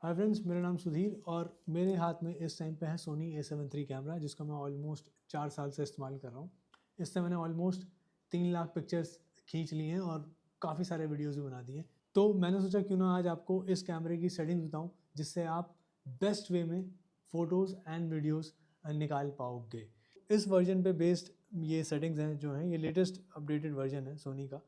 Hi friends, मेरा नाम सुधीर और मेरे हाथ में इस टाइम पे है सोनी A7 III कैमरा, जिसका मैं ऑलमोस्ट 4 साल से इस्तेमाल कर रहा हूँ। इससे मैंने ऑलमोस्ट 3 लाख पिक्चर्स खींच ली हैं और काफ़ी सारे वीडियोज़ भी बना दिए। तो मैंने सोचा क्यों ना आज आपको इस कैमरे की सेटिंग्स बताऊँ, जिससे आप बेस्ट वे में फ़ोटोज़ एंड वीडियोज़ निकाल पाओगे। इस वर्जन पे बेस्ड ये सेटिंग्स हैं जो हैं, ये लेटेस्ट अपडेटेड वर्जन है सोनी का।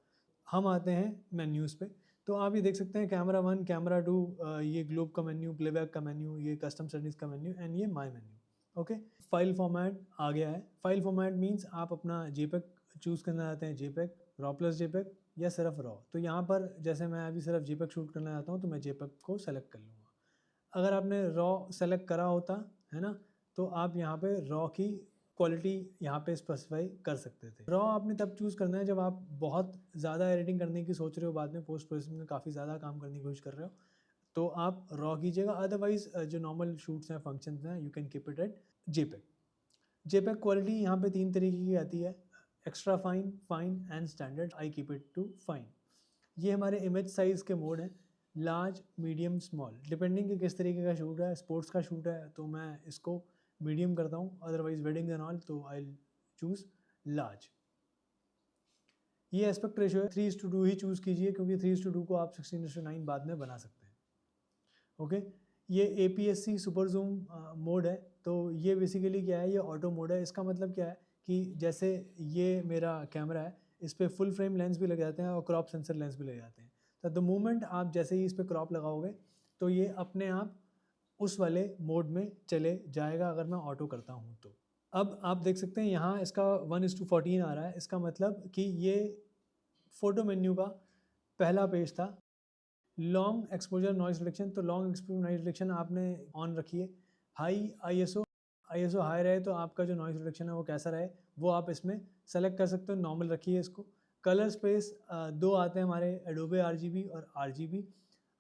हम आते हैं मेन्यूज़ पे। तो आप ये देख सकते हैं कैमरा 1, कैमरा 2, ये ग्लोब का मेन्यू, प्लेबैक का मेन्यू, ये कस्टम सेटिंग्स का मेन्यू एंड ये my menu. Okay, file format आ गया है। फाइल फॉर्मेट मींस आप अपना जेपेग चूज़ करना चाहते हैं, जेपेग, रॉ प्लस जेपेग या सिर्फ रॉ। तो यहाँ पर जैसे मैं अभी सिर्फ जेपेग शूट करना चाहता हूँ तो मैं जेपेग को सेलेक्ट कर लूँगा। अगर आपने रॉ सेलेक्ट करा होता है ना, तो आप यहाँ पे रॉ की क्वालिटी यहाँ पे स्पेसिफाई कर सकते थे। रॉ आपने तब चूज़ करना है जब आप बहुत ज़्यादा एडिटिंग करने की सोच रहे हो, बाद में पोस्ट प्रोसेसिंग में काफ़ी ज़्यादा काम करने की कोशिश कर रहे हो, तो आप रॉ कीजिएगा। अदरवाइज जो नॉर्मल शूट्स हैं, फंक्शंस हैं, you can keep it at JPEG. JPEG quality यहाँ पे 3 तरीके की आती है: extra fine, fine and standard. I keep it to fine. ये हमारे इमेज साइज़ के मोड हैं: लार्ज, मीडियम, स्मॉल। डिपेंडिंग कि किस तरीके का शूट है, स्पोर्ट्स का शूट है तो मैं इसको मीडियम करता हूँ, अदरवाइज वेडिंग एंड ऑल तो आई चूज़ लार्ज। ये एस्पेक्ट रेशियो है, 3:2 ही चूज़ कीजिए, क्योंकि 3:2 को आप 16:9 बाद में बना सकते हैं। ओके, ये APS-C सुपर जूम मोड है। तो ये बेसिकली क्या है, ये ऑटो मोड है। इसका मतलब क्या है कि जैसे ये मेरा कैमरा है, इस पर फुल फ्रेम लेंस भी लग जाते हैं और क्रॉप सेंसर लेंस भी लग जाते हैं। तो द मोमेंट आप जैसे ही इस पर क्रॉप लगाओगे तो ये अपने आप उस वाले मोड में चले जाएगा, अगर मैं ऑटो करता हूँ तो। अब आप देख सकते हैं यहाँ इसका 1:14 आ रहा है। इसका मतलब कि ये फ़ोटो मेन्यू का पहला पेज था। लॉन्ग एक्सपोजर नॉइज़ रिडक्शन, तो लॉन्ग एक्सपोजर नॉइज़ रिडक्शन आपने ऑन रखिए। हाई ISO हाई रहे तो आपका जो नॉइज़ रिडक्शन है वो कैसा रहे, वो आप इसमें सेलेक्ट कर सकते हो। नॉर्मल रखिए इसको। कलर स्पेस 2 आते हैं हमारे, एडोबे RGB और RGB।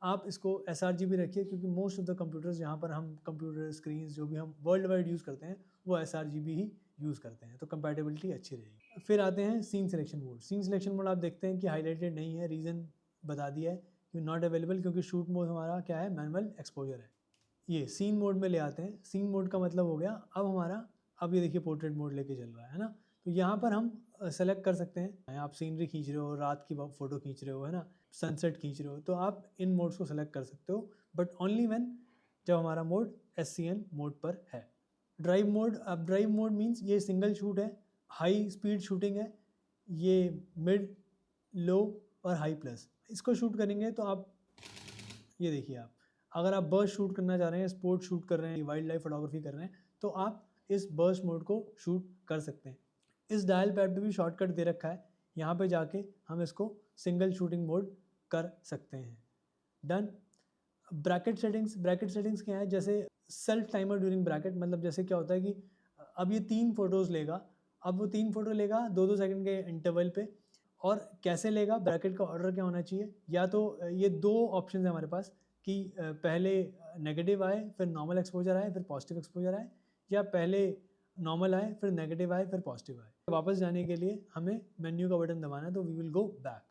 आप इसको sRGB रखिए, क्योंकि मोस्ट ऑफ द कंप्यूटर्स जहाँ पर हम कंप्यूटर स्क्रीन जो भी हम वर्ल्ड वाइड यूज़ करते हैं वो sRGB ही यूज़ करते हैं, तो कंपैटिबिलिटी अच्छी रहेगी। फिर आते हैं scene selection mode. Scene selection mode आप देखते हैं कि हाईलाइटेड नहीं है, रीज़न बता दिया है कि नॉट अवेलेबल, क्योंकि शूट मोड हमारा क्या है, मैनुअल एक्सपोजर है। ये सीन मोड में ले आते हैं। सीन मोड का मतलब हो गया अब हमारा, अब ये देखिए पोर्ट्रेट मोड लेके चल रहा है ना। तो यहाँ पर हम सेलेक्ट कर सकते हैं, आप सीनरी खींच रहे हो, रात की फ़ोटो खींच रहे हो, है ना, सनसेट खींच रहे हो, तो आप इन मोड्स को सेलेक्ट कर सकते हो, बट ओनली व्हेन जब हमारा मोड SCN मोड पर है। ड्राइव मोड, अब ड्राइव मोड मीन्स ये सिंगल शूट है, हाई स्पीड शूटिंग है, ये मिड, लो और हाई प्लस इसको शूट करेंगे। तो आप ये देखिए, आप अगर आप बर्स्ट शूट करना चाह रहे हैं, स्पोर्ट शूट कर रहे हैं, वाइल्ड लाइफ फोटोग्राफी कर रहे हैं, तो आप इस बर्स्ट मोड को शूट कर सकते हैं। इस डायल पैड पे भी शॉर्टकट दे रखा है, यहाँ पे जाके हम इसको सिंगल शूटिंग मोड कर सकते हैं। डन। ब्रैकेट सेटिंग्स क्या है, जैसे सेल्फ टाइमर ड्यूरिंग ब्रैकेट, मतलब जैसे क्या होता है कि अब ये 3 फोटोज़ लेगा, अब वो 3 फोटो लेगा 2-2 सेकंड के इंटरवल पे। और कैसे लेगा, ब्रैकेट का ऑर्डर क्या होना चाहिए, या तो ये 2 ऑप्शन है हमारे पास कि पहले नेगेटिव आए, फिर नॉर्मल एक्सपोजर आए, फिर पॉजिटिव एक्सपोजर आए, या पहले नॉर्मल आए, फिर नेगेटिव आए, फिर पॉजिटिव आए। वापस जाने के लिए हमें मेन्यू का बटन दबाना है, तो वी विल गो बैक।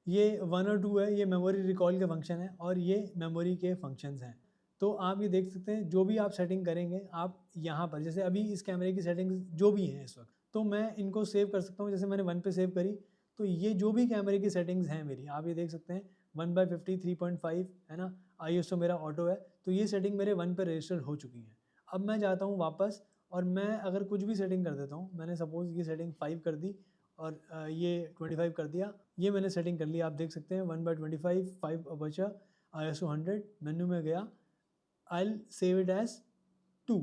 ये 1 और 2 है, ये मेमोरी रिकॉल के फंक्शन है और ये मेमोरी के फंक्शंस हैं। तो आप ये देख सकते हैं, जो भी आप सेटिंग करेंगे आप यहाँ पर, जैसे अभी इस कैमरे की सेटिंग्स जो भी हैं इस वक्त, तो मैं इनको सेव कर सकता हूँ। जैसे मैंने 1 पे सेव करी, तो ये जो भी कैमरे की सेटिंग्स हैं मेरी, आप ये देख सकते हैं 1/50 3.5 है ना, ISO मेरा ऑटो है, तो ये सेटिंग मेरे 1 पे रजिस्टर्ड हो चुकी है। अब मैं जाता हूँ वापस, और मैं अगर कुछ भी सेटिंग कर देता हूँ, मैंने सपोज़ ये सेटिंग 5 कर दी और ये 25 कर दिया, ये मैंने सेटिंग कर ली। आप देख सकते हैं 1/25, 5 बचा, ISO 100, मेन्यू में गया, I save it as 2।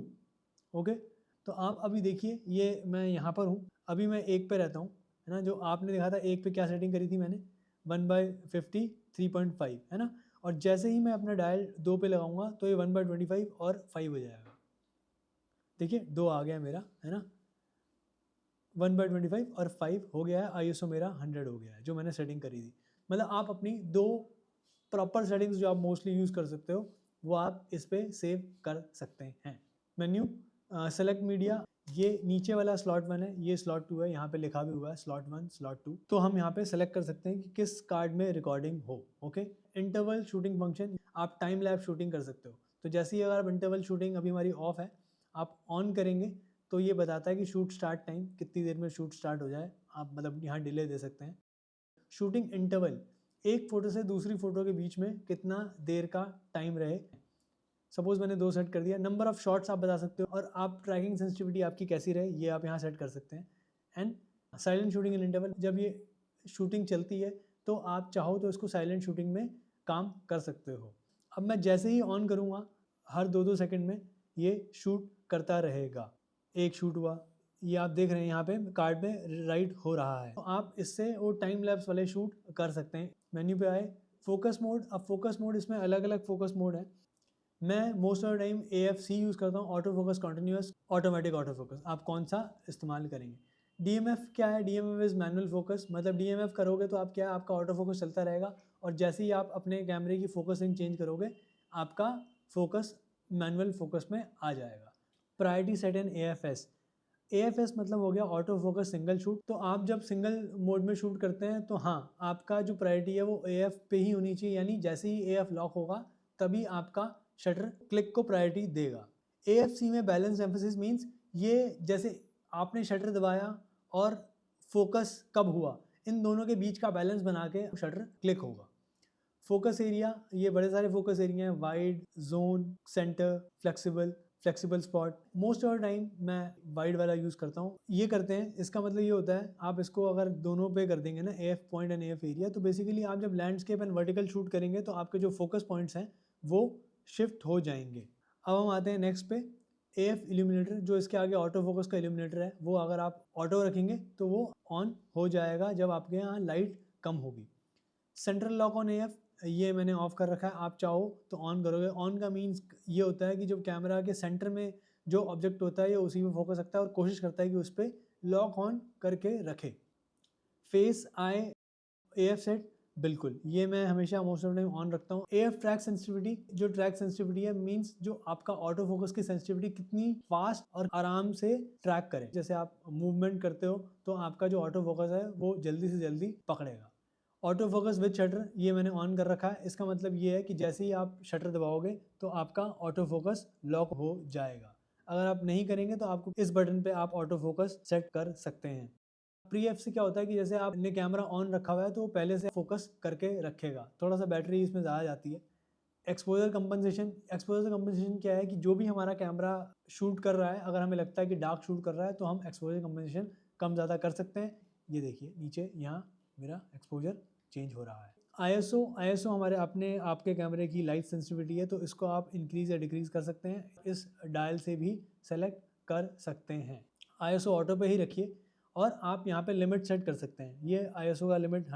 Okay, तो आप अभी देखिए, ये मैं यहाँ पर हूँ, अभी मैं 1 पे रहता हूँ, है ना। जो आपने देखा था 1 पे क्या सेटिंग करी थी मैंने, 1/50 3.5 है ना। और जैसे ही मैं अपना डायल 2 पे लगाऊंगा तो ये 1/25 और 5 हो जाएगा। देखिए 2 आ गया मेरा, है ना। 1/25 और 5 हो गया है, ISO मेरा 100 हो गया है, जो मैंने सेटिंग करी थी। मतलब आप अपनी 2 प्रॉपर सेटिंग्स जो आप मोस्टली यूज़ कर सकते हो, वो आप इस पे सेव कर सकते हैं। मेन्यू, सेलेक्ट मीडिया, ये नीचे वाला स्लॉट 1 है, ये स्लॉट 2 है, यहाँ पे लिखा भी हुआ है स्लॉट 1 स्लॉट 2। तो हम यहाँ पे सेलेक्ट कर सकते हैं कि किस कार्ड में रिकॉर्डिंग हो। ओके, इंटरवल शूटिंग फंक्शन, आप टाइम लैप शूटिंग कर सकते हो। तो जैसे ही अगर आप इंटरवल शूटिंग, अभी हमारी ऑफ है, आप ऑन करेंगे तो ये बताता है कि शूट स्टार्ट टाइम कितनी देर में शूट स्टार्ट हो जाए। आप मतलब यहाँ डिले दे सकते हैं। शूटिंग इंटरवल, एक फ़ोटो से दूसरी फ़ोटो के बीच में कितना देर का टाइम रहे। सपोज़ मैंने 2 सेट कर दिया। नंबर ऑफ़ शॉट्स आप बता सकते हो और आप ट्रैकिंग सेंसिटिविटी आपकी कैसी रहे ये आप यहाँ सेट कर सकते हैं। And silent shooting in interval, जब ये शूटिंग चलती है तो आप चाहो तो इसको साइलेंट शूटिंग में काम कर सकते हो। अब मैं जैसे ही ऑन करूँगा, हर 2-2 सेकंड में ये शूट करता रहेगा। एक शूट हुआ, ये आप देख रहे हैं यहाँ पे कार्ड में राइट हो रहा है। तो आप इससे वो टाइम लैप्स वाले शूट कर सकते हैं। मेन्यू पे आए, फोकस मोड। अब फोकस मोड, इसमें अलग-अलग फोकस मोड है। मैं most of the time AFC use करता हूँ, auto focus continuous, automatic auto focus. आप कौन सा इस्तेमाल करेंगे? DMF क्या है? DMF is manual focus. मतलब DMF करोगे तो आप क्या है, आपका ऑटो फोकस चलता रहेगा और जैसे ही आप अपने कैमरे की फोकसिंग चेंज करोगे, आपका फोकस मैनुअल फोकस में आ जाएगा। प्रायोरिटी सेट इन AFS। AFS मतलब हो गया ऑटो फोकस सिंगल शूट। तो आप जब सिंगल मोड में शूट करते हैं तो हाँ, आपका जो प्रायोरिटी है वो AF पे ही होनी चाहिए, यानी जैसे ही AF लॉक होगा तभी आपका शटर क्लिक को प्रायोरिटी देगा। AFC में बैलेंस एम्फेसिस मीन्स ये जैसे आपने शटर दबाया और फोकस कब हुआ, इन दोनों के बीच का बैलेंस बना के शटर क्लिक होगा। फोकस एरिया, ये बड़े सारे फोकस एरिया हैं, wide, zone, centre, flexible spot. Most of the time मैं वाइड वाला यूज़ करता हूँ। ये करते हैं, इसका मतलब ये होता है, आप इसको अगर दोनों पे कर देंगे ना, AF point and AF area, तो बेसिकली आप जब लैंडस्केप एंड वर्टिकल शूट करेंगे तो आपके जो फोकस पॉइंट्स हैं वो शिफ्ट हो जाएंगे। अब हम आते हैं नेक्स्ट पे, AF इल्यूमिनेटर, जो इसके आगे ऑटो फोकस का इल्यूमिनेटर है, वो अगर आप ऑटो रखेंगे तो वो ऑन हो जाएगा जब आपके यहाँ लाइट कम होगी। सेंट्रल लॉक ऑन AF, ये मैंने ऑफ कर रखा है, आप चाहो तो ऑन करोगे। ऑन का मीन्स ये होता है कि जब कैमरा के सेंटर में जो ऑब्जेक्ट होता है ये उसी में फोकस रखता है और कोशिश करता है कि उस पर लॉक ऑन करके रखे। फेस आई AF सेट, बिल्कुल ये मैं हमेशा मोस्ट ऑफ टाइम ऑन रखता हूँ। AF ट्रैक सेंसिटिविटी, जो ट्रैक सेंसिटिविटी है मीन्स जो आपका ऑटो फोकस की सेंसिटिविटी कितनी फास्ट और आराम से ट्रैक करे। जैसे आप मूवमेंट करते हो तो आपका जो ऑटो फोकस है वो जल्दी से जल्दी पकड़ेगा। ऑटो फोकस विद शटर, ये मैंने ऑन कर रखा है। इसका मतलब ये है कि जैसे ही आप शटर दबाओगे तो आपका ऑटो फोकस लॉक हो जाएगा। अगर आप नहीं करेंगे तो आपको इस बटन पे आप ऑटो फोकस सेट कर सकते हैं। प्री एफ से क्या होता है कि जैसे आपने कैमरा ऑन रखा हुआ है तो पहले से फोकस करके रखेगा, थोड़ा सा बैटरी इसमें ज़्यादा जाती है। एक्सपोजर कंपनसेशन, एक्सपोजर कंपनसेशन क्या है कि जो भी हमारा कैमरा शूट कर रहा है, अगर हमें लगता है कि डार्क शूट कर रहा है तो हम एक्सपोजर कंपनसेशन कम ज़्यादा कर सकते हैं। ये देखिए नीचे यहाँ मेरा एक्सपोजर चेंज हो रहा है। ISO हमारे अपने आपके कैमरे की लाइट सेंसिटिविटी है, तो इसको आप इंक्रीज या डिक्रीज कर सकते हैं, इस डायल से भी सेलेक्ट कर सकते हैं। ISO ऑटो पे ही रखिए और आप यहाँ पे लिमिट सेट कर सकते हैं। ये ISO का लिमिट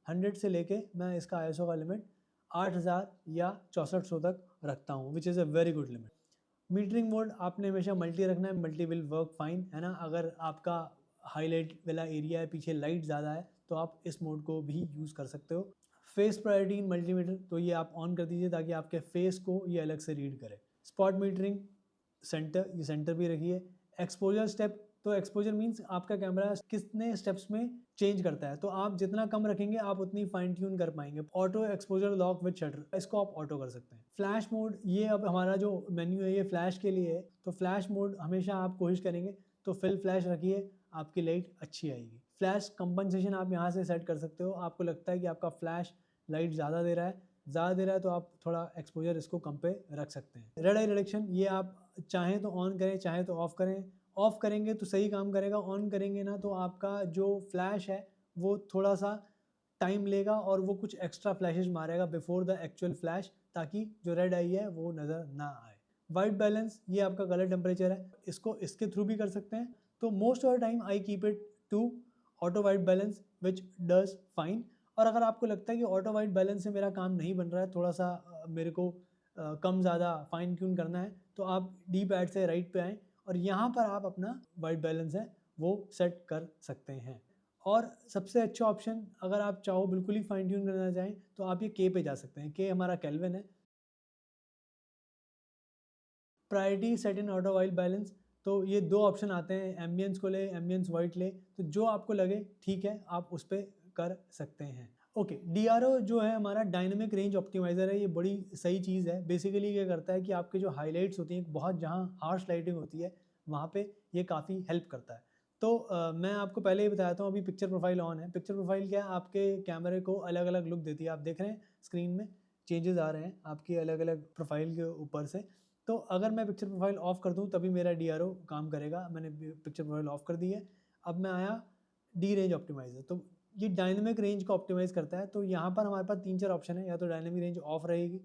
100 से लेके मैं इसका ISO का लिमिट 8000 या 6400 तक रखता हूँ, which is a very good limit. Metering mode आपने हमेशा मल्टी रखना है, मल्टी विल वर्क फाइन, है ना। अगर आपका हाईलाइट वाला एरिया है, पीछे लाइट ज़्यादा है, तो आप इस मोड को भी यूज़ कर सकते हो। फेस प्रायोरिटी इन मल्टीमीटर, तो ये आप ऑन कर दीजिए ताकि आपके फेस को ये अलग से रीड करे। स्पॉट मीटरिंग सेंटर, ये सेंटर भी रखिए। एक्सपोजर स्टेप, तो एक्सपोजर मीन्स आपका कैमरा कितने स्टेप्स में चेंज करता है, तो आप जितना कम रखेंगे आप उतनी फाइन ट्यून कर पाएंगे। Auto exposure lock with shutter, इसको आप ऑटो कर सकते हैं। फ्लैश मोड, ये अब हमारा जो मेन्यू है ये फ्लैश के लिए है, तो फ्लैश मोड हमेशा आप कोशिश करेंगे तो फिल फ्लैश रखिए, आपकी लाइट अच्छी आएगी। फ्लैश कंपनसेशन आप यहाँ से सेट कर सकते हो। आपको लगता है कि आपका फ्लैश लाइट ज़्यादा दे रहा है तो आप थोड़ा एक्सपोजर इसको कम पे रख सकते हैं। रेड आई रिडक्शन, ये आप चाहें तो ऑन करें, चाहें तो ऑफ करें। ऑफ करेंगे तो सही काम करेगा, ऑन करेंगे ना तो आपका जो फ्लैश है वो थोड़ा सा टाइम लेगा और वो कुछ एक्स्ट्रा फ्लैशेस मारेगा बिफोर द एक्चुअल फ्लैश, ताकि जो रेड आई है वो नज़र ना आए। वाइट बैलेंस, ये आपका कलर टेम्परेचर है, इसको इसके थ्रू भी कर सकते हैं। तो most of the time I keep it to auto white balance which does fine. और अगर आपको लगता है कि ऑटो वाइट बैलेंस से मेरा काम नहीं बन रहा है, थोड़ा सा मेरे को कम ज़्यादा फाइन ट्यून करना है, तो आप डी पैड से राइट पे आएँ और यहाँ पर आप अपना वाइट बैलेंस है वो सेट कर सकते हैं। और सबसे अच्छा ऑप्शन, अगर आप चाहो बिल्कुल ही फाइन ट्यून करना चाहें तो आप ये के पे जा सकते हैं। के हमारा केल्विन है। प्रायोरिटी सेट इन ऑटो वाइट बैलेंस, तो ये दो ऑप्शन आते हैं, एम्बियंस को ले, एम्बियंस वाइट ले, तो जो आपको लगे ठीक है आप उस पर कर सकते हैं। ओके, DRO जो है हमारा डायनेमिक रेंज ऑप्टिमाइज़र है, ये बड़ी सही चीज़ है। बेसिकली क्या करता है कि आपके जो हाइलाइट्स होती हैं, बहुत जहाँ हार्श लाइटिंग होती है, वहाँ पे ये काफ़ी हेल्प करता है। तो मैं आपको पहले ही बताता हूँ, अभी पिक्चर प्रोफाइल ऑन है। पिक्चर प्रोफाइल क्या है, आपके कैमरे को अलग-अलग लुक देती है। आप देख रहे हैं स्क्रीन में चेंजेस आ रहे हैं आपकी अलग-अलग प्रोफाइल के ऊपर से। तो अगर मैं पिक्चर प्रोफाइल ऑफ कर दूँ तभी मेरा DRO काम करेगा। मैंने पिक्चर प्रोफाइल ऑफ कर दी है। अब मैं आया डी रेंज ऑप्टिमाइज़र, तो ये डायनेमिक रेंज को ऑप्टिमाइज़ करता है। तो यहाँ पर हमारे पास 3-4 ऑप्शन है, या तो डायनेमिक रेंज ऑफ रहेगी,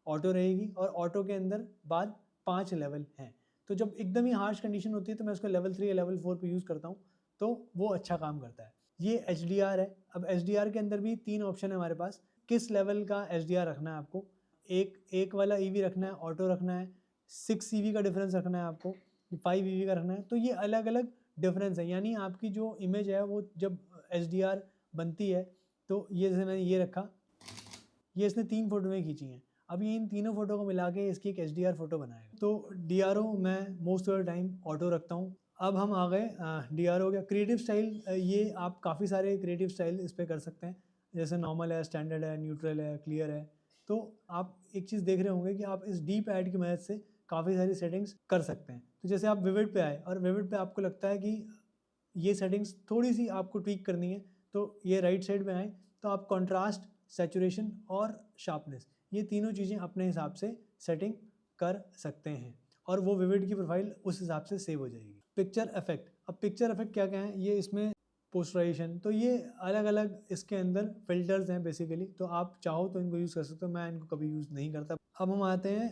ऑटो रहेगी, और ऑटो के अंदर बाद 5 लेवल हैं। तो जब एकदम ही हार्श कंडीशन होती है तो मैं उसको लेवल 3 या लेवल 4 पे यूज़ करता हूँ, तो वो अच्छा काम करता है। ये HDR है। अब HDR के अंदर भी 3 ऑप्शन है हमारे पास, किस लेवल का HDR रखना है आपको। एक वाला EV रखना है, ऑटो रखना है, 6 EV का डिफरेंस रखना है आपको, 5 EV का रखना है। तो ये अलग-अलग डिफरेंस है, यानी आपकी जो इमेज है वो जब HDR बनती है, तो ये जैसे मैंने ये रखा, ये इसने 3 फ़ोटोएँ खींची हैं। अब ये इन तीनों फ़ोटो को मिला के इसकी एक HDR फ़ोटो बनाएगा। तो DRO मैं most of the time auto रखता हूँ। अब हम आ गए DRO हो गया। क्रिएटिव स्टाइल, ये आप काफ़ी सारे क्रिएटिव स्टाइल इस पे कर सकते हैं, जैसे नॉर्मल है, स्टैंडर्ड है, न्यूट्रल है, क्लियर है। तो आप एक चीज़ देख रहे होंगे कि आप इस डी पैड की मदद से काफ़ी सारी सेटिंग्स कर सकते हैं। तो जैसे आप विविड पे आए और विविड पे आपको लगता है कि ये सेटिंग्स थोड़ी सी आपको ट्वीक करनी है, तो ये राइट साइड में आए, तो आप कंट्रास्ट, सैचुरेशन और शार्पनेस, ये तीनों चीज़ें अपने हिसाब से सेटिंग कर सकते हैं, और वो विविड की प्रोफाइल उस हिसाब से सेव हो जाएगी। पिक्चर इफेक्ट, अब पिक्चर इफेक्ट क्या क्या है, ये इसमें पोस्टराइजेशन, तो ये अलग अलग इसके अंदर फिल्टर्स हैं बेसिकली, तो आप चाहो तो इनको यूज़ कर सकते हो, मैं इनको कभी यूज़ नहीं करता। अब हम आते हैं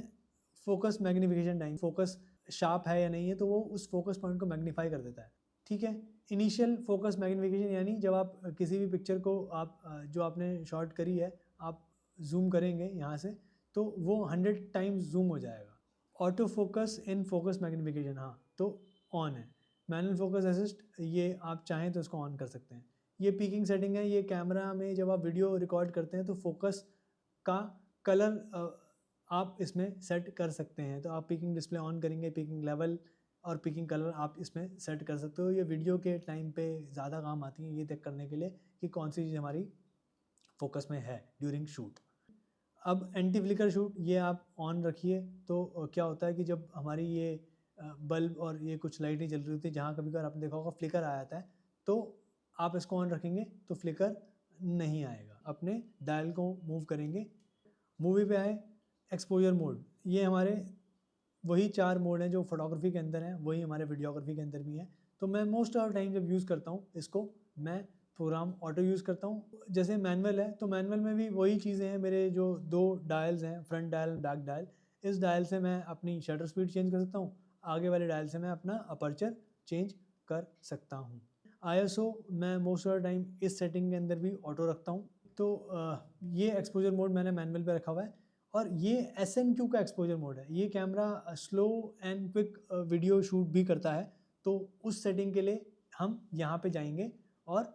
focus magnification time, focus sharp है या नहीं है, तो वो उस फोकस पॉइंट को मैग्नीफाई कर देता है। ठीक है, इनिशियल फोकस मैग्नीफिकेशन, यानी जब आप किसी भी पिक्चर को आप जो आपने शॉट करी है, आप जूम करेंगे यहाँ से, तो वो 100 टाइम्स जूम हो जाएगा। Auto focus in focus magnification, हाँ तो ऑन है। मैनुअल फोकस असिस्ट, ये आप चाहें तो इसको ऑन कर सकते हैं। ये पीकिंग सेटिंग है, ये कैमरा में जब आप वीडियो रिकॉर्ड करते हैं तो फोकस का कलर आप इसमें सेट कर सकते हैं। तो आप पीकिंग डिस्प्ले ऑन करेंगे, पीकिंग लेवल और पिकिंग कलर आप इसमें सेट कर सकते हो। ये वीडियो के टाइम पे ज़्यादा काम आती है, ये चेक करने के लिए कि कौन सी चीज़ हमारी फोकस में है ड्यूरिंग शूट। अब एंटी फ्लिकर शूट, ये आप ऑन रखिए, तो क्या होता है कि जब हमारी ये बल्ब और ये कुछ लाइटें जल रही होती है, जहाँ कभी कभार आपने देखा होगा फ्लिकर आ जाता है, तो आप इसको ऑन रखेंगे तो फ्लिकर नहीं आएगा। अपने डायल को मूव करेंगे, मूवी पे आए, एक्सपोजर मोड, ये हमारे वही 4 मोड हैं जो फोटोग्राफी के अंदर हैं, वही हमारे वीडियोग्राफी के अंदर भी हैं। तो मैं मोस्ट ऑफ टाइम जब यूज़ करता हूँ इसको, मैं प्रोग्राम ऑटो यूज़ करता हूँ। जैसे मैनुअल है, तो मैनुअल में भी वही चीज़ें हैं, मेरे जो 2 डायल्स हैं, फ्रंट डायल, बैक डायल। इस डायल से मैं अपनी शटर स्पीड चेंज कर सकता हूँ, आगे वाले डायल से मैं अपना अपर्चर चेंज कर सकता हूँ। ISO मैं मोस्ट ऑफ टाइम इस सेटिंग के अंदर भी ऑटो रखता हूँ। तो ये एक्सपोजर मोड मैंने मैनुअल पे रखा हुआ है। और ये SNQ का एक्सपोजर मोड है, ये camera slow and quick video shoot भी करता है। तो उस सेटिंग के लिए हम यहाँ पे जाएंगे और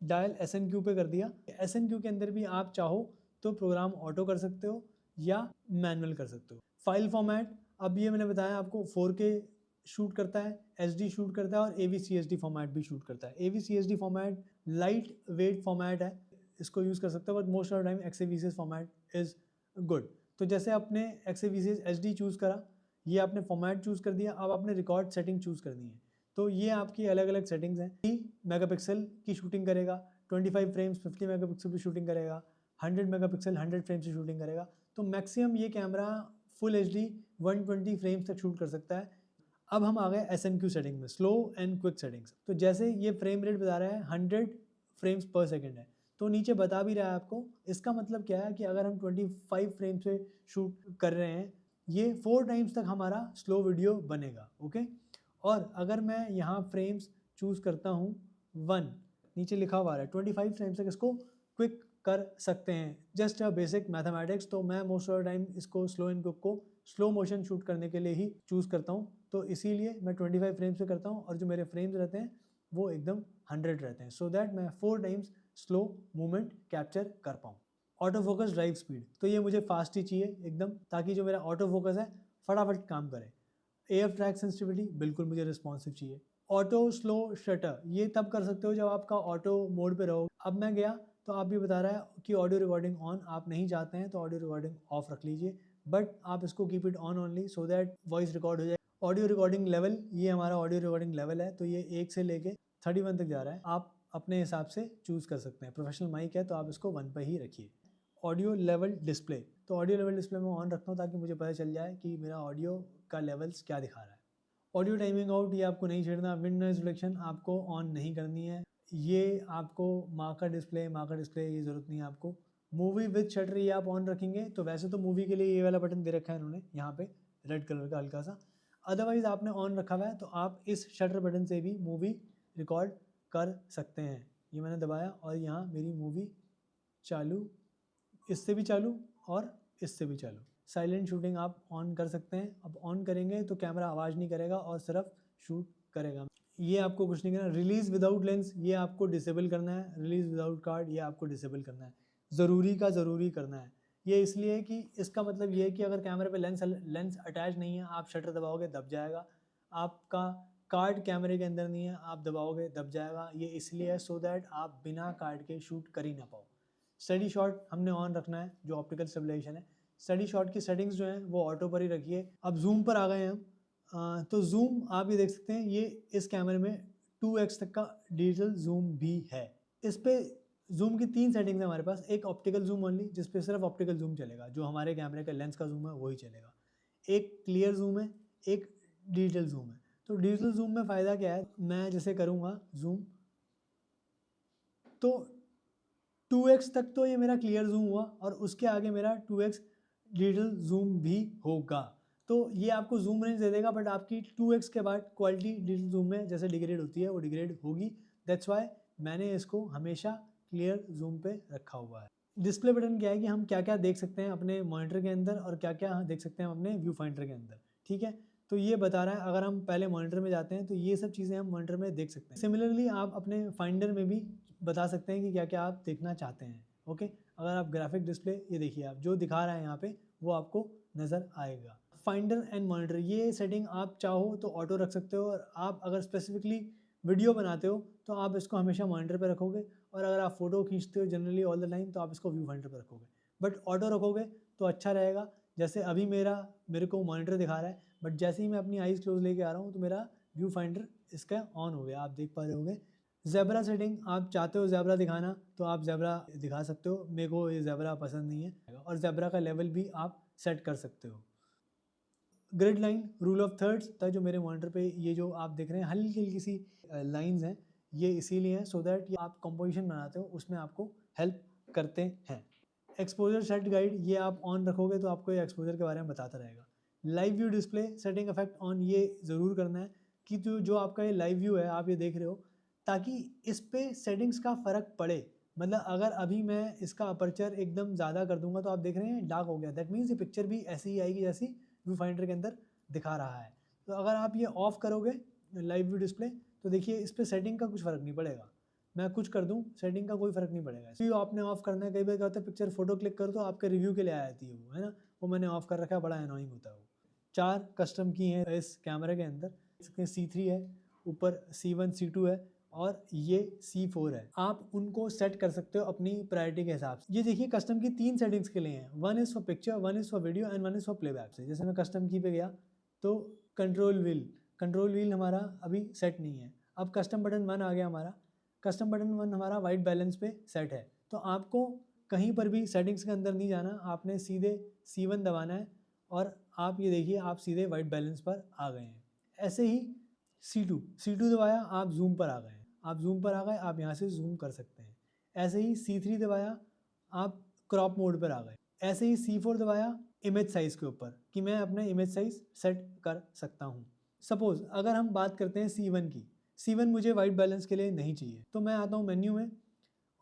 डायल SNQ पे कर दिया। SNQ के अंदर भी आप चाहो तो प्रोग्राम ऑटो कर सकते हो या मैनुअल कर सकते हो। फाइल फॉर्मेट, अब ये मैंने बताया आपको 4K शूट करता है, SD शूट करता है और AVCSD फॉर्मेट भी शूट करता है। AVCSD format light weight format है, इसको यूज़ कर सकते हो, but most of time XAVCS format is good. तो जैसे आपने XAVCS HD चूज़ करा, ये आपने फॉर्मेट चूज़ कर दिया, अब आपने रिकॉर्ड सेटिंग चूज़ करनी है। तो ये आपकी अलग अलग सेटिंग्स हैं। 30 मेगापिक्सल की शूटिंग करेगा, 25 फ्रेम्स 50 मेगापिक्सल की शूटिंग करेगा, 100 मेगापिक्सल 100 फ्रेम्स की शूटिंग करेगा। तो मैक्सिमम ये कैमरा फुल HD 120 फ्रेम्स तक शूट कर सकता है। अब हम आ गए SNQ सेटिंग में, स्लो एंड क्विक सेटिंग्स। तो जैसे ये फ्रेम रेट बता रहा है 100 फ्रेम्स पर सेकेंड है, तो नीचे बता भी रहा है आपको, इसका मतलब क्या है कि अगर हम 25 फ्रेम से शूट कर रहे हैं, ये 4 टाइम्स तक हमारा स्लो वीडियो बनेगा। ओके, और अगर मैं यहाँ फ्रेम्स चूज़ करता हूँ 1, नीचे लिखा हुआ है 25 फ्रेम्स तक इसको क्विक कर सकते हैं। Just a basic mathematics. तो मैं मोस्ट ऑफ द टाइम इसको स्लो एंड क्विक को स्लो मोशन शूट करने के लिए ही चूज़ करता हूँ, तो इसीलिए मैं 25 फ्रेम्स पे करता हूँ, और जो मेरे फ्रेम्स रहते हैं वो एकदम 100 रहते हैं, सो दैट मैं 4 टाइम्स स्लो मूवमेंट कैप्चर कर पाऊँ। ऑटो फोकस ड्राइव स्पीड, तो ये मुझे फास्ट ही चाहिए एकदम, ताकि जो मेरा ऑटो फोकस है फटाफट काम करे। AF ट्रैक सेंसिटिविटी, बिल्कुल मुझे रिस्पॉन्सिव चाहिए। ऑटो स्लो शटर, ये तब कर सकते हो जब आपका ऑटो मोड पे रहो। अब मैं गया तो आप भी बता रहा है कि ऑडियो रिकॉर्डिंग ऑन, आप नहीं चाहते हैं तो ऑडियो रिकॉर्डिंग ऑफ रख लीजिए, बट आप इसको keep it on only so that voice record हो जाए। ऑडियो रिकॉर्डिंग लेवल, ये हमारा ऑडियो रिकॉर्डिंग लेवल है, तो ये 1 से लेके 31 तक जा रहा है, आप अपने हिसाब से चूज़ कर सकते हैं। प्रोफेशनल माइक है तो आप इसको 1 पे ही रखिए। ऑडियो लेवल डिस्प्ले, तो ऑडियो लेवल डिस्प्ले में ऑन रखता हूँ ताकि मुझे पता चल जाए कि मेरा ऑडियो का लेवल्स क्या दिखा रहा है। ऑडियो टाइमिंग आउट, ये आपको नहीं छेड़ना। विंड नॉइज रिडक्शन आपको ऑन नहीं करनी है, ये आपको मार्कर डिस्प्ले ये ज़रूरत नहीं है आपको। मूवी विद शटर ये आप ऑन रखेंगे, तो वैसे तो मूवी के लिए ये वाला बटन दे रखा है इन्होंने यहाँ पे रेड कलर का हल्का सा, अदरवाइज आपने ऑन रखा हुआ है तो आप इस शटर बटन से भी मूवी रिकॉर्ड कर सकते हैं। ये मैंने दबाया और यहाँ मेरी मूवी चालू, इससे भी चालू और इससे भी चालू। साइलेंट शूटिंग आप ऑन कर सकते हैं। अब ऑन करेंगे तो कैमरा आवाज़ नहीं करेगा और सिर्फ शूट करेगा। ये आपको कुछ नहीं करना। रिलीज़ विदाउट लेंस ये आपको डिसेबल करना है। रिलीज़ विदाउट कार्ड ये आपको डिसेबल करना है। ज़रूरी का ज़रूरी करना है। ये इसलिए कि इसका मतलब ये है कि अगर कैमरे पे लेंस अटैच नहीं है, आप शटर दबाओगे दब जाएगा। आपका कार्ड कैमरे के अंदर नहीं है, आप दबाओगे दब जाएगा। ये इसलिए है सो दैट आप बिना कार्ड के शूट कर ही ना पाओ। स्टडी शॉट हमने ऑन रखना है, जो ऑप्टिकल स्टेबलाइजेशन है। स्टडी शॉट की सेटिंग्स जो हैं वो ऑटो पर ही रखिए। अब जूम पर आ गए हैं हम, तो जूम आप ये देख सकते हैं, ये इस कैमरे में 2x तक का डिजिटल जूम भी है। इस पे जूम की 3 सेटिंग्स है हमारे पास। एक ऑप्टिकल जूम ओनली, जिस पे सिर्फ ऑप्टिकल जूम चलेगा, जो हमारे कैमरे का लेंस का जूम है वही चलेगा। एक क्लियर जूम है, एक डिजिटल जूम है। तो डिजिटल जूम में फ़ायदा क्या है, मैं जैसे करूँगा जूम तो 2x तक तो ये मेरा क्लियर जूम हुआ और उसके आगे मेरा 2x डिजिटल जूम भी होगा। तो ये आपको जूम रेंज दे देगा, बट आपकी 2x के बाद क्वालिटी डिजिटल जूम में जैसे डिग्रेड होती है वो डिग्रेड होगी। दैट्स वाई मैंने इसको हमेशा क्लियर जूम पे रखा हुआ है। डिस्प्ले बटन क्या है कि हम क्या क्या देख सकते हैं अपने मॉनिटर के अंदर और क्या क्या देख सकते हैं अपने व्यू फाइंडर के अंदर, ठीक है। तो ये बता रहा है, अगर हम पहले मॉनिटर में जाते हैं तो ये सब चीज़ें हम मॉनिटर में देख सकते हैं। सिमिलरली आप अपने फाइंडर में भी बता सकते हैं कि क्या क्या आप देखना चाहते हैं। ओके, अगर आप ग्राफिक डिस्प्ले, ये देखिए आप जो दिखा रहा है यहाँ पे वो आपको नज़र आएगा। फाइंडर एंड मॉनिटर, ये सेटिंग आप चाहो तो ऑटो रख सकते हो, और आप अगर स्पेसिफिकली वीडियो बनाते हो तो आप इसको हमेशा मॉनिटर पे रखोगे, और अगर आप फोटो खींचते हो जनरली ऑल द टाइम तो आप इसको व्यू फाइंडर पे रखोगे। बट ऑटो रखोगे तो अच्छा रहेगा। जैसे अभी मेरे को मॉनिटर दिखा रहा है, बट जैसे ही मैं अपनी आईज क्लोज लेके आ रहा हूँ तो मेरा व्यू फाइंडर इसका ऑन हो गया, आप देख पा रहे होंगे। ज़ेब्रा सेटिंग, आप चाहते हो ज़ेब्रा दिखाना तो आप ज़ेब्रा दिखा सकते हो। मेरे को ये ज़ेब्रा पसंद नहीं है, और ज़ेब्रा का लेवल भी आप सेट कर सकते हो। Grid line, rule of thirds था जो मेरे मॉनिटर पे ये जो आप देख रहे हैं हल्की हल्की सी लाइंस हैं, ये इसीलिए हैं सो दैट आप कंपोजिशन बनाते हो उसमें आपको हेल्प करते हैं। एक्सपोजर सेट गाइड, ये आप ऑन रखोगे तो आपको ये एक्सपोजर के बारे में बताता रहेगा। Live view display setting effect on, ये ज़रूर करना है कि जो आपका ये लाइव व्यू है आप ये देख रहे हो, ताकि इस पे सेटिंग्स का फ़र्क पड़े। मतलब अगर अभी मैं इसका अपर्चर एकदम ज़्यादा कर दूंगा तो आप देख रहे हैं डार्क हो गया, दैट मीन्स ये पिक्चर भी ऐसी ही आएगी जैसी व्यू फाइंडर के अंदर दिखा रहा है। तो अगर आप ये ऑफ़ करोगे लाइव व्यू डिस्प्ले तो देखिए इस पर सेटिंग का कुछ फ़र्क नहीं पड़ेगा। मैं कुछ कर दूं सेटिंग का कोई फ़र्क नहीं पड़ेगा। रिव्यू आपने ऑफ करना है। कई बार क्या होता है पिक्चर फोटो क्लिक करो तो आपके रिव्यू के लिए आ जाती है वो, है ना, वो मैंने ऑफ कर रखा है, बड़ा एनोइंग होता है वो। 4 कस्टम की हैं इस कैमरे के अंदर, इसके C3 है, ऊपर C1 C2 है और ये C4 है। आप उनको सेट कर सकते हो अपनी प्रायोरिटी के हिसाब से। ये देखिए कस्टम की 3 सेटिंग्स के लिए हैं, 1 is for picture, 1 is for video and 1 is for playback. से जैसे मैं कस्टम की पे गया तो कंट्रोल व्हील हमारा अभी सेट नहीं है। अब कस्टम बटन 1 आ गया हमारा। कस्टम बटन 1 हमारा वाइट बैलेंस पे सेट है, तो आपको कहीं पर भी सेटिंग्स के अंदर नहीं जाना, आपने सीधे C1 दबाना है और आप ये देखिए आप सीधे वाइट बैलेंस पर आ गए हैं। ऐसे ही C2 दबाया, आप जूम पर आ गए, आप यहाँ से जूम कर सकते हैं। ऐसे ही C3 दबाया, आप क्रॉप मोड पर आ गए। ऐसे ही C4 दबाया इमेज साइज़ के ऊपर कि मैं अपना इमेज साइज़ सेट कर सकता हूँ। सपोज़ अगर हम बात करते हैं C1 की, C1 मुझे वाइट बैलेंस के लिए नहीं चाहिए, तो मैं आता हूँ मेन्यू में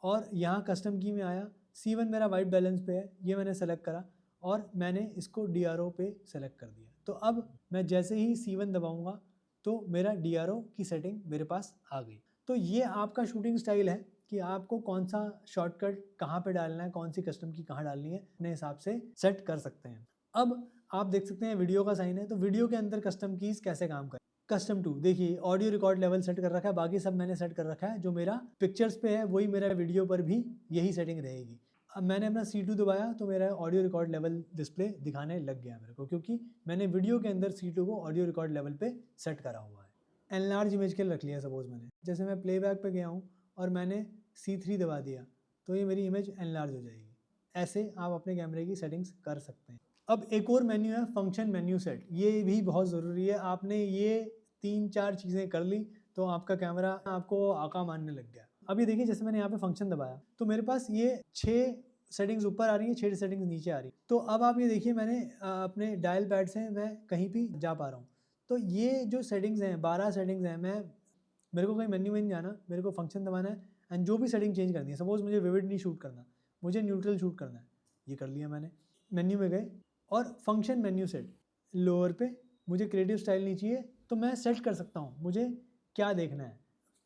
और यहाँ कस्टम की में आया, C1 मेरा वाइट बैलेंस पे है, ये मैंने सेलेक्ट करा और मैंने इसको DRO पे सेलेक्ट कर दिया। तो अब मैं जैसे ही C1 दबाऊँगा तो मेरा DRO की सेटिंग मेरे पास आ गई। तो ये आपका शूटिंग स्टाइल है कि आपको कौन सा शॉर्टकट कहाँ पे डालना है, कौन सी कस्टम की कहाँ डालनी है, अपने हिसाब से सेट कर सकते हैं। अब आप देख सकते हैं वीडियो का साइन है, तो वीडियो के अंदर कस्टम कीज़ कैसे काम करें। कस्टम टू, देखिए ऑडियो रिकॉर्ड लेवल सेट कर रखा है, बाकी सब मैंने सेट कर रखा है। जो मेरा पिक्चर्स पे है वही मेरा वीडियो पर भी यही सेटिंग रहेगी। अब मैंने अपना C2 दबाया तो मेरा ऑडियो रिकॉर्ड लेवल डिस्प्ले दिखाने लग गया मेरे को, क्योंकि मैंने वीडियो के अंदर C2 को ऑडियो रिकॉर्ड लेवल पे सेट करा हुआ है। एनलार्ज इमेज के लिए रख लिया सपोज मैंने, जैसे मैं प्लेबैक पे गया हूँ और मैंने C3 दबा दिया तो ये मेरी इमेज एनलार्ज हो जाएगी। ऐसे आप अपने कैमरे की सेटिंग्स कर सकते हैं। अब एक और मेन्यू है फंक्शन मेन्यू सेट, ये भी बहुत ज़रूरी है। आपने ये 3-4 चीज़ें कर ली तो आपका कैमरा आपको आका मानने लग गया। अब ये देखिए जैसे मैंने यहाँ पे फंक्शन दबाया तो मेरे पास ये 6 सेटिंग्स ऊपर आ रही है, 6 सेटिंग्स नीचे आ रही है। तो अब आप ये देखिए मैंने अपने डायल पैड से मैं कहीं भी जा पा रहा हूँ। तो ये जो सेटिंग्स हैं 12 सेटिंग्स हैं, मेरे को कहीं मेन्यू में नहीं जाना, मेरे को फंक्शन दबाना है एंड जो भी सेटिंग चेंज करनी है। सपोज मुझे विविड नहीं शूट करना, मुझे न्यूट्रल शूट करना है, ये कर लिया मैंने। मेन्यू में गए और फंक्शन मेन्यू सेट, लोअर पे मुझे क्रिएटिव स्टाइल नहीं चाहिए तो मैं सेट कर सकता हूँ मुझे क्या देखना है।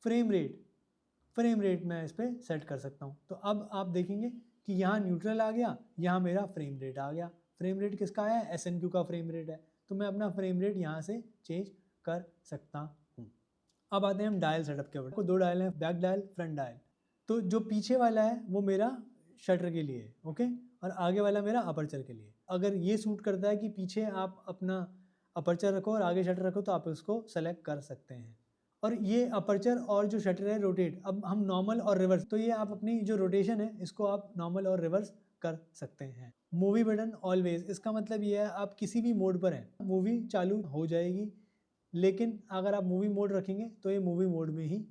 फ्रेम रेट मैं इस पर सेट कर सकता हूँ। तो अब आप देखेंगे कि यहाँ न्यूट्रल आ गया, यहाँ मेरा फ्रेम रेट आ गया। फ्रेम रेट किसका आया है? SNQ का फ्रेम रेट है, तो मैं अपना फ्रेम रेट यहाँ से चेंज कर सकता हूँ। अब आते हैं हम डायल सेटअप के ऊपर। 2 डायल हैं, बैक डायल, फ्रंट डायल। तो जो पीछे वाला है वो मेरा शटर के लिए है, ओके, और आगे वाला मेरा अपर्चर के लिए। अगर ये सूट करता है कि पीछे आप अपना अपर्चर रखो और आगे शटर रखो तो आप इसको सेलेक्ट कर सकते हैं। और ये अपर्चर और जो शटर है रोटेट, अब हम नॉर्मल और रिवर्स, तो ये आप अपनी जो रोटेशन है इसको आप नॉर्मल और रिवर्स कर सकते हैं। मूवी बटन ऑलवेज, इसका मतलब ये है आप किसी भी मोड पर हैं मूवी चालू हो जाएगी, लेकिन अगर आप मूवी मोड रखेंगे तो ये मूवी मोड में ही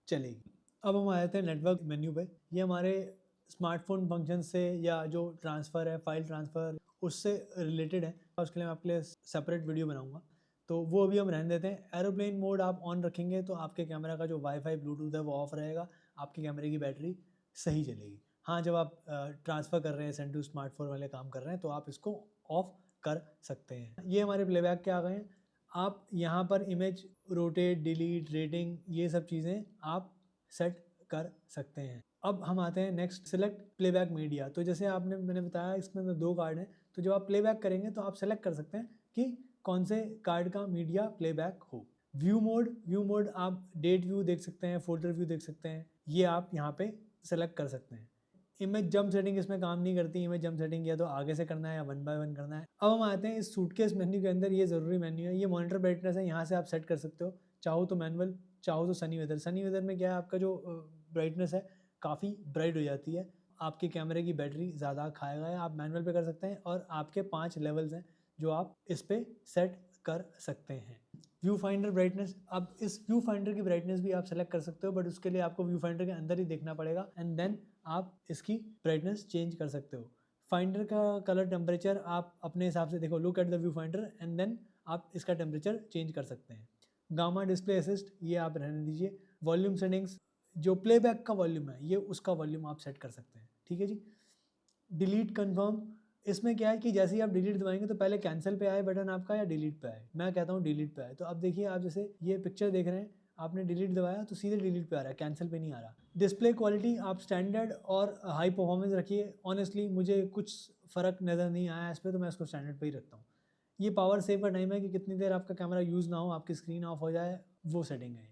चलेगी। अब हम आए थे नेटवर्क मेन्यू पे। ये हमारे स्मार्टफोन फंक्शन से या जो ट्रांसफ़र है, फाइल ट्रांसफ़र, उससे रिलेटेड है। उसके लिए मैं आपके लिए सेपरेट वीडियो बनाऊंगा, तो वो अभी हम रहने देते हैं। एरोप्लेन मोड आप ऑन रखेंगे तो आपके कैमरा का जो वाईफाई ब्लूटूथ है वो ऑफ रहेगा, आपके कैमरे की बैटरी सही चलेगी। हाँ, जब आप ट्रांसफ़र कर रहे हैं, सेंड टू स्मार्टफोन वाले काम कर रहे हैं तो आप इसको ऑफ कर सकते हैं। ये हमारे प्लेबैक के आ गए हैं। आप यहाँ पर इमेज रोटेट, डिलीट, रेटिंग, ये सब चीज़ें आप सेट कर सकते हैं। अब हम आते हैं नेक्स्ट, सिलेक्ट प्लेबैक मीडिया। तो जैसे आपने मैंने बताया इसमें अंदर 2 कार्ड हैं, तो जब आप प्लेबैक करेंगे तो आप सेलेक्ट कर सकते हैं कि कौन से कार्ड का मीडिया प्लेबैक हो। व्यू मोड आप डेट व्यू देख सकते हैं, फोल्डर व्यू देख सकते हैं, ये आप यहाँ पे सेलेक्ट कर सकते हैं। इमेज जंप सेटिंग इसमें काम नहीं करती। इमेज जंप सेटिंग या तो आगे से करना है या 1 बाय 1 करना है। अब हम आते हैं इस सूटकेस मेन्यू के अंदर। ये ज़रूरी मेन्यू है, ये मॉनिटर ब्राइटनेस है, यहाँ से आप सेट कर सकते हो, चाहो तो मैनुअल, चाहो तो सनी वेदर। सनी वेदर में क्या है, आपका जो ब्राइटनेस है काफ़ी ब्राइट हो जाती है, आपके कैमरे की बैटरी ज़्यादा खाएगा। या आप मैनुअल पे कर सकते हैं और आपके 5 लेवल्स हैं जो आप इस पर सेट कर सकते हैं। व्यू फाइंडर ब्राइटनेस, अब इस व्यू फाइंडर की ब्राइटनेस भी आप सेलेक्ट कर सकते हो, बट उसके लिए आपको व्यू फाइंडर के अंदर ही देखना पड़ेगा एंड देन आप इसकी ब्राइटनेस चेंज कर सकते हो। फाइंडर का कलर टेम्परेचर आप अपने हिसाब से देखो, look at the viewfinder and then आप इसका टेम्परेचर चेंज कर सकते हैं। गामा डिस्प्ले असिस्ट, ये आप रहने दीजिए। वॉल्यूम सेटिंग्स, जो प्लेबैक का वॉल्यूम है ये उसका वॉल्यूम आप सेट कर सकते हैं, ठीक है जी। डिलीट कन्फर्म, इसमें क्या है कि जैसे ही आप डिलीट दबाएंगे तो पहले कैंसिल पे आए बटन आपका या डिलीट पे आए। मैं कहता हूँ डिलीट पे आए। तो अब देखिए आप जैसे ये पिक्चर देख रहे हैं, आपने डिलीट दबाया तो सीधे डिलीट पे आ रहा है, कैंसिल पे नहीं आ रहा। डिस्प्ले क्वालिटी आप स्टैंडर्ड और हाई परफॉर्मेंस रखिए। ऑनेस्टली मुझे कुछ फ़र्क नज़र नहीं आया इस पर, तो मैं इसको स्टैंडर्ड पे ही रखता हूँ। ये पावर सेव का टाइम है कि कितनी देर आपका कैमरा यूज़ ना हो, आपकी स्क्रीन ऑफ हो जाए, वो सेटिंग है।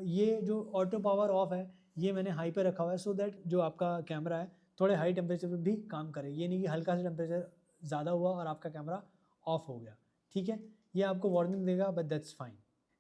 ये जो ऑटो पावर ऑफ है ये मैंने हाई पे रखा हुआ है, सो दैट जो आपका कैमरा है थोड़े हाई टेम्परेचर पे भी काम करे। ये नहीं कि हल्का सा टेम्परेचर ज़्यादा हुआ और आपका कैमरा ऑफ हो गया, ठीक है। ये आपको वार्निंग देगा but that's fine.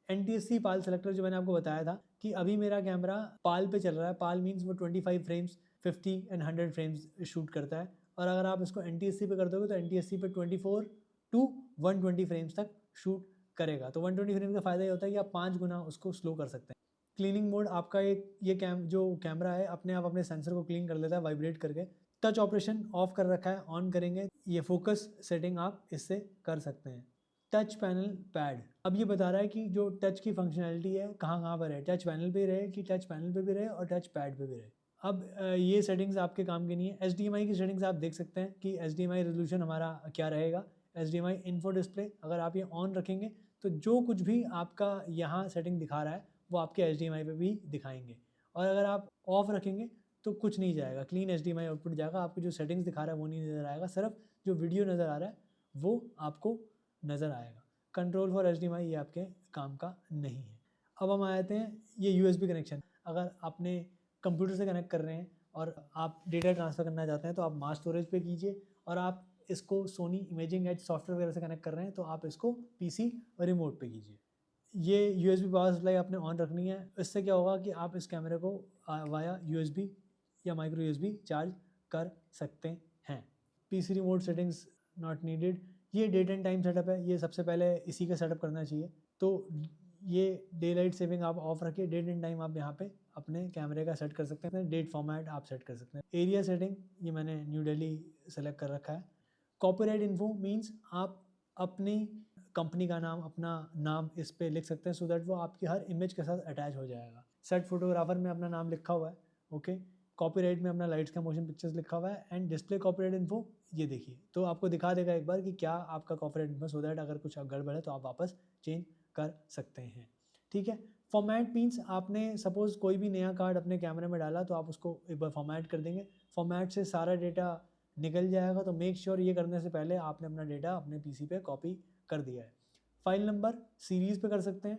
NTSC Pal selector जो मैंने आपको बताया था कि अभी मेरा कैमरा पाल पे चल रहा है। पाल मीन्स वो 25 फ्रेम्स, 50 एंड 100 फ्रेम्स शूट करता है। और अगर आप इसको NTSC पे कर दोगे तो NTSC पे 24 टू 120 फ्रेम्स तक शूट करेगा। तो 120 फ्रेम्स का फ़ायदा ये होता है कि आप 5 गुना उसको स्लो कर सकते हैं। क्लीनिंग मोड आपका एक ये जो कैमरा है अपने आप अपने सेंसर को क्लीन कर लेता है वाइब्रेट करके। टच ऑपरेशन ऑफ कर रखा है, ऑन करेंगे ये फोकस सेटिंग आप इससे कर सकते हैं। टच पैनल पैड, अब ये बता रहा है कि जो टच की फंक्शनैलिटी है कहाँ कहाँ पर है, टच पैनल पे रहे कि टच पैनल पे भी रहे और टच पैड पे भी रहे। अब ये सेटिंग्स आपके काम की नहीं है। HDMI की सेटिंग्स आप देख सकते हैं कि HDMI रेजोल्यूशन हमारा क्या रहेगा। HDMI इन्फो डिस्प्ले अगर आप ये ऑन रखेंगे तो जो कुछ भी आपका यहाँ सेटिंग दिखा रहा है वो आपके HDMI पे भी दिखाएंगे, और अगर आप ऑफ रखेंगे तो कुछ नहीं जाएगा, क्लीन HDMI आउटपुट जाएगा। आपको जो सेटिंग्स दिखा रहा है वो नहीं नज़र आएगा, सिर्फ जो वीडियो नज़र आ रहा है वो आपको नज़र आएगा। कंट्रोल फॉर HDMI ये आपके काम का नहीं है। अब हम आते हैं ये USB कनेक्शन। अगर आपने कंप्यूटर से कनेक्ट कर रहे हैं और आप डेटा ट्रांसफ़र करना चाहते हैं तो आप मास स्टोरेज पे कीजिए, और आप इसको सोनी इमेजिंग एज सॉफ्टवेयर वगैरह से कनेक्ट कर रहे हैं तो आप इसको PC और रिमोट पे कीजिए। ये USB पावर सप्लाई आपने ऑन रखनी है। इससे क्या होगा कि आप इस कैमरे को वाया USB या माइक्रो USB चार्ज कर सकते हैं। PC remote settings not needed. ये डेट एंड टाइम सेटअप है, ये सबसे पहले इसी का सेटअप करना चाहिए। तो ये डे लाइट सेविंग आप ऑफ रखिए, डेट एंड टाइम आप यहाँ पे अपने कैमरे का सेट कर सकते हैं, डेट फॉर्मेट आप सेट कर सकते हैं। एरिया सेटिंग ये मैंने न्यू दिल्ली सेलेक्ट कर रखा है। कॉपीराइट इन्फो मीन्स आप अपनी कंपनी का नाम, अपना नाम इस पे लिख सकते हैं सो दैट वो आपकी हर इमेज के साथ अटैच हो जाएगा। सेट फोटोग्राफर में अपना नाम लिखा हुआ है, ओके। कॉपीराइट में अपना लाइट्स का मोशन पिक्चर्स लिखा हुआ है, एंड डिस्प्ले कॉपीराइट इन्फो ये देखिए, तो आपको दिखा देगा एक बार कि क्या आपका कॉपीराइट इन्फो, सो दैट अगर कुछ गड़बड़ है तो आप वापस चेंज कर सकते हैं, ठीक है। फॉर्मेट मीन्स आपने सपोज कोई भी नया कार्ड अपने कैमरे में डाला तो आप उसको एक बार फॉर्मेट कर देंगे, फॉर्मेट से सारा डेटा निकल जाएगा। तो मेक श्योर ये करने से पहले आपने अपना डेटा अपने PC पे कॉपी कर दिया है। फाइल नंबर सीरीज़ पे कर सकते हैं,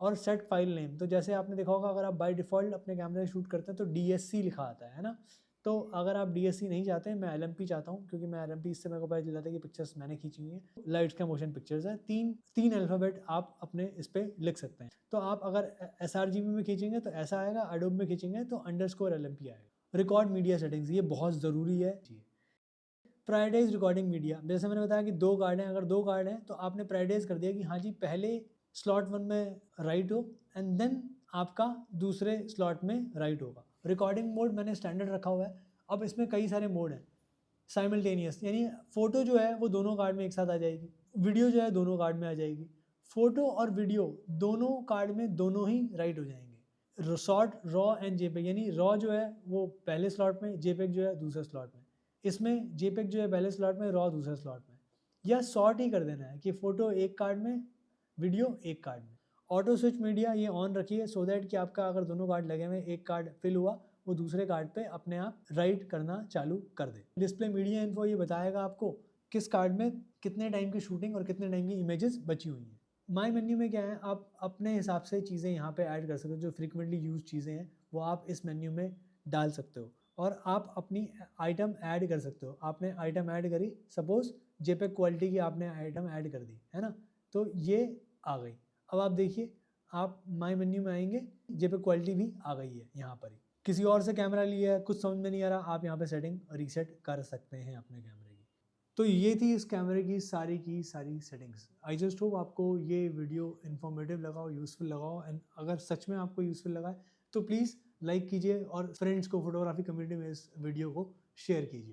और सेट फाइल नेम, तो जैसे आपने देखा होगा अगर आप बाय डिफ़ॉल्ट अपने कैमरे से शूट करते हैं तो DSC लिखा आता है ना। तो अगर आप DSC नहीं चाहते, मैं LMP चाहता हूँ, क्योंकि मैं LMP इससे मेरे को पता चला था कि पिक्चर्स मैंने खींची हुई हैं, लाइट्स का मोशन पिक्चर्स है, तीन अल्फ़ाबेट आप अपने इस पर लिख सकते हैं। तो आप अगर sRGB में खींचेंगे तो ऐसा आएगा, अडोब में खींचेंगे तो _LMP आएगा। रिकॉर्ड मीडिया सेटिंग्स ये बहुत ज़रूरी है। प्रायोरिटाइज रिकॉर्डिंग मीडिया, जैसे मैंने बताया कि 2 कार्ड हैं, अगर 2 कार्ड हैं तो आपने प्रायोरिटाइज कर दिया कि हाँ जी पहले स्लॉट 1 में राइट हो एंड देन आपका दूसरे स्लॉट में राइट होगा। रिकॉर्डिंग मोड मैंने स्टैंडर्ड रखा हुआ है। अब इसमें कई सारे मोड हैं। साइमल्टेनियस यानी फ़ोटो जो है वो दोनों कार्ड में एक साथ आ जाएगी, वीडियो जो है दोनों कार्ड में आ जाएगी। फ़ोटो और वीडियो दोनों कार्ड में दोनों ही राइट हो जाएंगे। शॉर्ट, रॉ एंड जेपेग, यानी रॉ जो है वो पहले स्लॉट में, जेपेग जो है दूसरे स्लॉट में। इसमें जेपेग जो है पहले स्लॉट में, रॉ दूसरे स्लॉट में, या शॉर्ट ही कर देना है कि फ़ोटो एक कार्ड में, वीडियो एक कार्ड में। ऑटो स्विच मीडिया ये ऑन रखिए सो दैट कि आपका अगर दोनों कार्ड लगे हुए, एक कार्ड फिल हुआ, वो दूसरे कार्ड पे अपने आप राइट करना चालू कर दे। डिस्प्ले मीडिया इन्फो ये बताएगा आपको किस कार्ड में कितने टाइम की शूटिंग और कितने टाइम की इमेजेस बची हुई हैं। माई मेन्यू में क्या है, आप अपने हिसाब से चीज़ें यहाँ पे ऐड कर सकते हो, जो फ्रीक्वेंटली यूज चीज़ें हैं वो आप इस मेन्यू में डाल सकते हो, और आप अपनी आइटम ऐड कर सकते हो। आपने आइटम ऐड करी, सपोज जेपेग क्वालिटी की आपने आइटम ऐड कर दी है ना, तो ये आ गई। अब आप देखिए, आप माई मेन्यू में आएंगे, जेपेग क्वालिटी भी आ गई है यहाँ पर ही। किसी और से कैमरा लिया है, कुछ समझ में नहीं आ रहा, आप यहाँ पे सेटिंग रीसेट कर सकते हैं अपने कैमरे की। तो ये थी इस कैमरे की सारी सेटिंग्स। आई जस्ट होप आपको ये वीडियो इन्फॉर्मेटिव लगा हो, यूज़फुल लगा हो, एंड अगर सच में आपको यूज़फुल लगा है तो प्लीज़ लाइक कीजिए और फ्रेंड्स को, फोटोग्राफी कम्युनिटी में इस वीडियो को शेयर कीजिए।